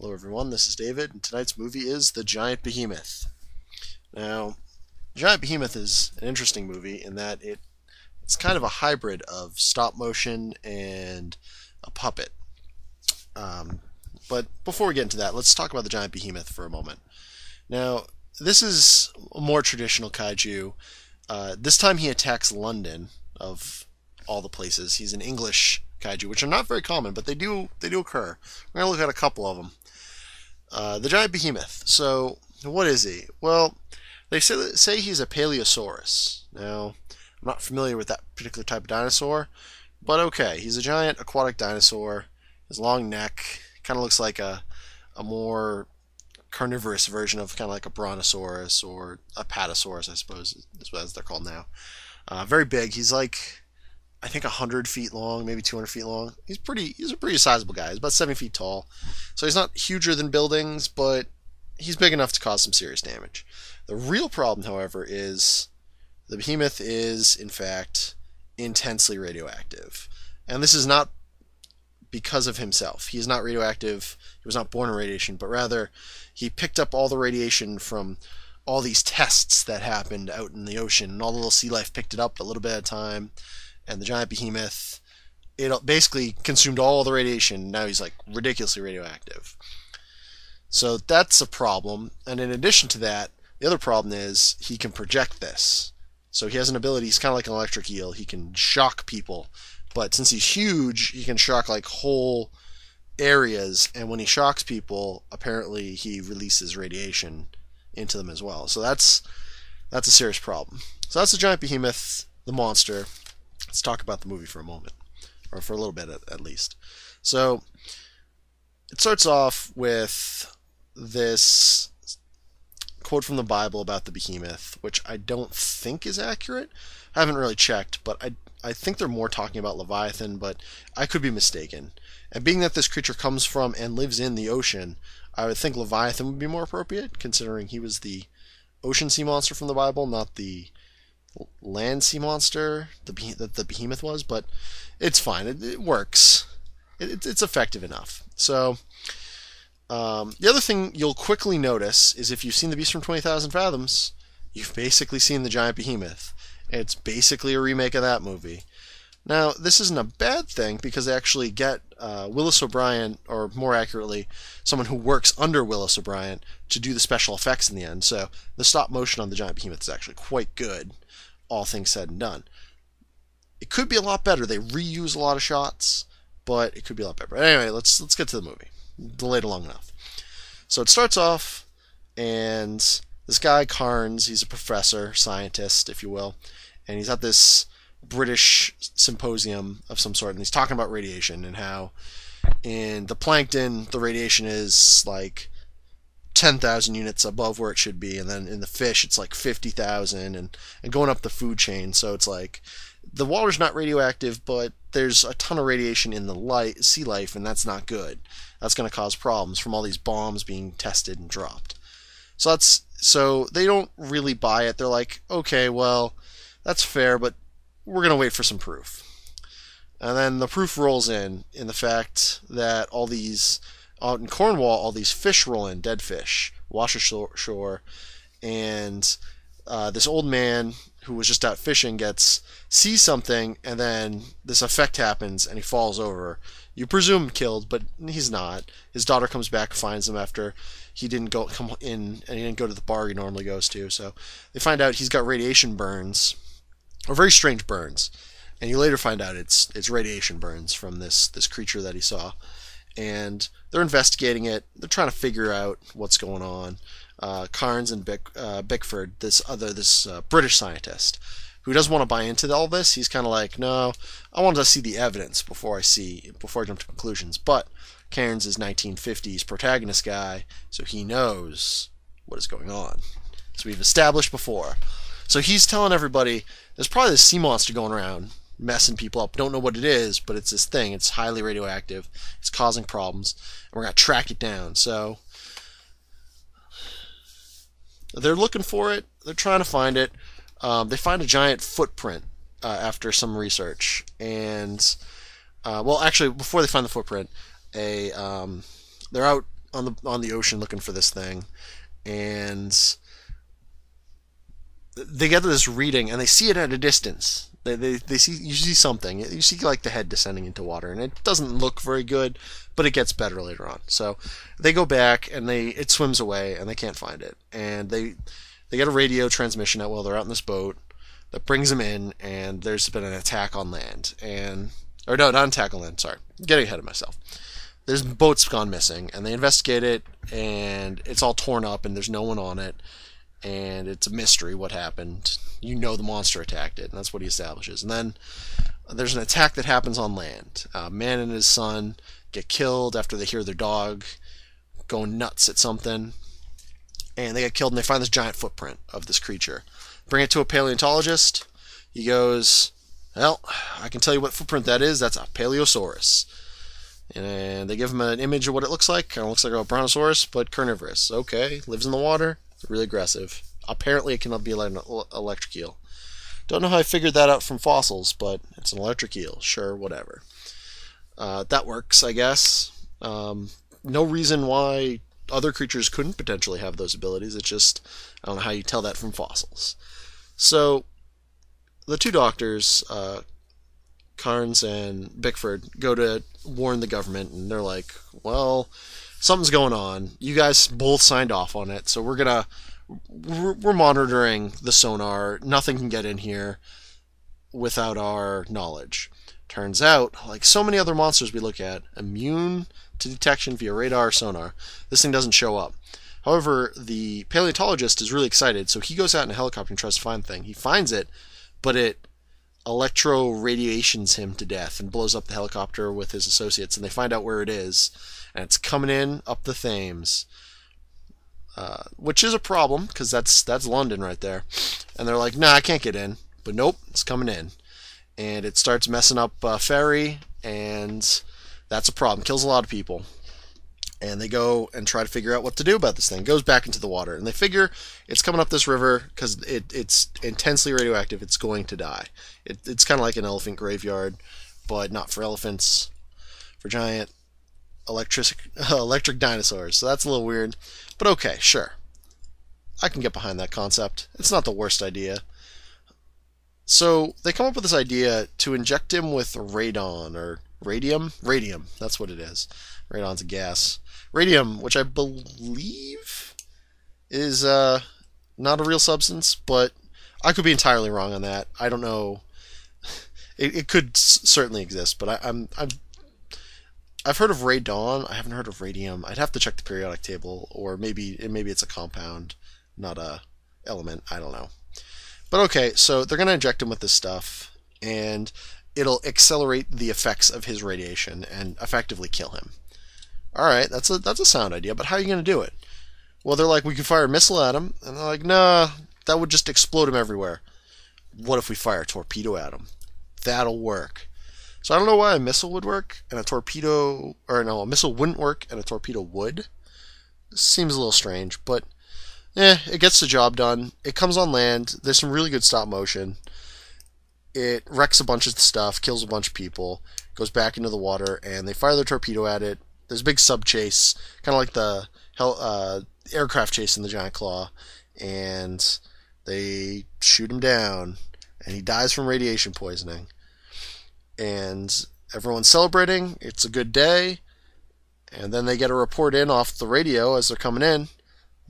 Hello everyone, this is David, and tonight's movie is The Giant Behemoth. Now, Giant Behemoth is an interesting movie in that it's kind of a hybrid of stop motion and a puppet. But before we get into that, let's talk about the Giant Behemoth for a moment. Now, this is a more traditional kaiju. This time he attacks London, of all the places. He's an English kaiju, which are not very common, but they do occur. We're going to look at a couple of them. The Giant Behemoth. So, what is he? Well, they say he's a Paleosaurus. Now, I'm not familiar with that particular type of dinosaur, but okay, he's a giant aquatic dinosaur. His long neck kind of looks like a more carnivorous version of kind of like a Brontosaurus or a Patasaurus, I suppose, as they're called now. Very big. He's like, I think 100 feet long, maybe 200 feet long. He's a pretty sizable guy. He's about 7 feet tall. So he's not huger than buildings, but he's big enough to cause some serious damage. The real problem, however, is the behemoth is, in fact, intensely radioactive. And this is not because of himself. He is not radioactive. He was not born in radiation, but rather he picked up all the radiation from all these tests that happened out in the ocean, and all the little sea life picked it up a little bit at a time. And the giant behemoth, it basically consumed all the radiation. Now he's like ridiculously radioactive. So that's a problem. And in addition to that, the other problem is he can project this. So he has an ability, he's kind of like an electric eel. He can shock people. But since he's huge, he can shock like whole areas. And when he shocks people, apparently he releases radiation into them as well. So that's a serious problem. So that's the giant behemoth, the monster. Let's talk about the movie for a moment, or for a little bit at least. So it starts off with this quote from the Bible about the behemoth, which I don't think is accurate. I haven't really checked, but I think they're more talking about Leviathan, but I could be mistaken. And being that this creature comes from and lives in the ocean, I would think Leviathan would be more appropriate, considering he was the ocean sea monster from the Bible, not the land sea monster that the behemoth was. But it's fine. It works. It's effective enough. So the other thing you'll quickly notice is if you've seen The Beast from 20,000 Fathoms, you've basically seen the giant behemoth. It's basically a remake of that movie. Now, this isn't a bad thing because they actually get Willis O'Brien, or more accurately, someone who works under Willis O'Brien, to do the special effects in the end. So the stop motion on the giant behemoth is actually quite good, all things said and done. It could be a lot better. They reuse a lot of shots, but it could be a lot better. But anyway, let's get to the movie. Delayed it long enough. So it starts off, and this guy Carnes, he's a professor, scientist, if you will, and he's at this British symposium of some sort, and he's talking about radiation and how in the plankton the radiation is like 10,000 units above where it should be, and then in the fish it's like 50,000, and going up the food chain. So it's like the water's not radioactive, but there's a ton of radiation in the sea life, and that's not good. That's going to cause problems from all these bombs being tested and dropped. So they don't really buy it. They're like, okay, well, that's fair, but we're going to wait for some proof. And then the proof rolls in the fact that all these, out in Cornwall, all these fish roll in, dead fish, wash ashore, and this old man who was just out fishing sees something, and then this effect happens, and he falls over. You presume killed, but he's not. His daughter comes back, finds him after he didn't come in, and he didn't go to the bar he normally goes to. So they find out he's got radiation burns, or very strange burns, and you later find out it's radiation burns from this creature that he saw. And they're investigating it. They're trying to figure out what's going on. Carnes and Bickford, this British scientist, who doesn't want to buy into all this. He's kind of like, no, I want to see the evidence before I jump to conclusions. But Cairns is 1950s protagonist guy, so he knows what is going on. So we've established before. So he's telling everybody there's probably this sea monster going around messing people up. Don't know what it is, but it's this thing. It's highly radioactive. It's causing problems, and we're going to track it down. So they're looking for it. They're trying to find it. They find a giant footprint after some research, and well, actually, before they find the footprint, they're out on the ocean looking for this thing, and they get this reading and they see it at a distance. They see, you see something. You see like the head descending into water, and it doesn't look very good, but it gets better later on. So they go back and it swims away and they can't find it, and they get a radio transmission while they're out in this boat that brings them in, and there's been an attack on land, or no, not an attack on land. Sorry, getting ahead of myself. There's boats gone missing, and they investigate it, and it's all torn up, and there's no one on it. And it's a mystery what happened. You know the monster attacked it, and that's what he establishes. And then there's an attack that happens on land. A man and his son get killed after they hear their dog going nuts at something. And they get killed, and they find this giant footprint of this creature. Bring it to a paleontologist. He goes, well, I can tell you what footprint that is. That's a Paleosaurus. And they give him an image of what it looks like. Kind of looks like a brontosaurus, but carnivorous. Okay, lives in the water. Really aggressive. Apparently it cannot be like an electric eel. Don't know how I figured that out from fossils, but it's an electric eel. Sure, whatever. That works, I guess. No reason why other creatures couldn't potentially have those abilities. It's just, I don't know how you tell that from fossils. So, the two doctors, Carnes and Bickford, go to warn the government, and they're like, well, something's going on. You guys both signed off on it, so we're monitoring the sonar. Nothing can get in here without our knowledge. Turns out, like so many other monsters we look at, immune to detection via radar or sonar. This thing doesn't show up. However, the paleontologist is really excited, so he goes out in a helicopter and tries to find the thing. He finds it, but it electro-radiations him to death and blows up the helicopter with his associates, and they find out where it is. And it's coming in up the Thames, which is a problem because that's London right there. And they're like, nah, I can't get in. But nope, it's coming in. And it starts messing up ferry, and that's a problem. Kills a lot of people. And they go and try to figure out what to do about this thing. It goes back into the water. And they figure it's coming up this river because it's intensely radioactive. It's going to die. It's kind of like an elephant graveyard, but not for elephants, for giant electric dinosaurs. So that's a little weird, but okay, sure, I can get behind that concept. It's not the worst idea. So they come up with this idea to inject him with radon or radium. That's what it is. Radon's a gas. Radium, which I believe is not a real substance, but I could be entirely wrong on that. I don't know. It could certainly exist, but I've heard of radon. I haven't heard of radium. I'd have to check the periodic table, or maybe it's a compound, not a element. I don't know. But okay, so they're going to inject him with this stuff, and it'll accelerate the effects of his radiation and effectively kill him. All right, that's a sound idea, but how are you going to do it? Well, they're like, we could fire a missile at him, and they're like, nah, that would just explode him everywhere. What if we fire a torpedo at him? That'll work. So I don't know why a missile would work and a missile wouldn't work and a torpedo would. Seems a little strange, but it gets the job done. It comes on land. There's some really good stop motion. It wrecks a bunch of stuff, kills a bunch of people, goes back into the water, and they fire their torpedo at it. There's a big sub chase, kind of like the aircraft chase in the Giant Claw, and they shoot him down, and he dies from radiation poisoning. And everyone's celebrating. It's a good day. And then they get a report in off the radio as they're coming in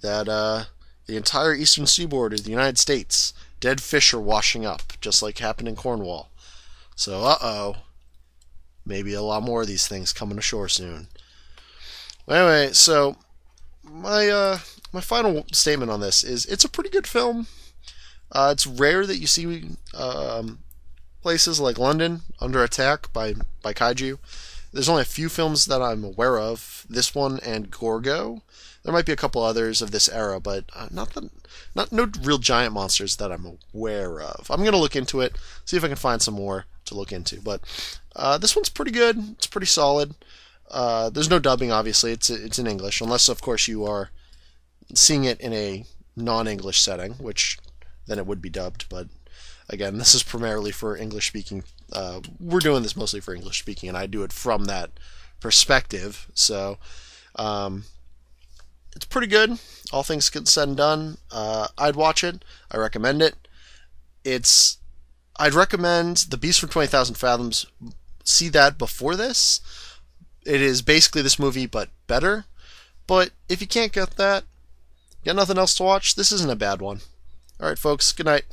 that the entire eastern seaboard of the United States, dead fish are washing up, just like happened in Cornwall. So, maybe a lot more of these things coming ashore soon. Anyway, so my final statement on this is it's a pretty good film. It's rare that you see places like London under attack by kaiju. There's only a few films that I'm aware of. This one and Gorgo. There might be a couple others of this era, but no real giant monsters that I'm aware of. I'm gonna look into it, see if I can find some more to look into. But this one's pretty good. It's pretty solid. There's no dubbing, obviously. It's in English, unless of course you are seeing it in a non-English setting, which then it would be dubbed. But again, this is primarily for English speaking. We're doing this mostly for English speaking, and I do it from that perspective. So pretty good, all things said and done. I'd watch it. I recommend it. I'd recommend The Beast from 20,000 Fathoms. See that before this. It is basically this movie, but better. But if you can't get that, got nothing else to watch, this isn't a bad one. Alright, folks, good night.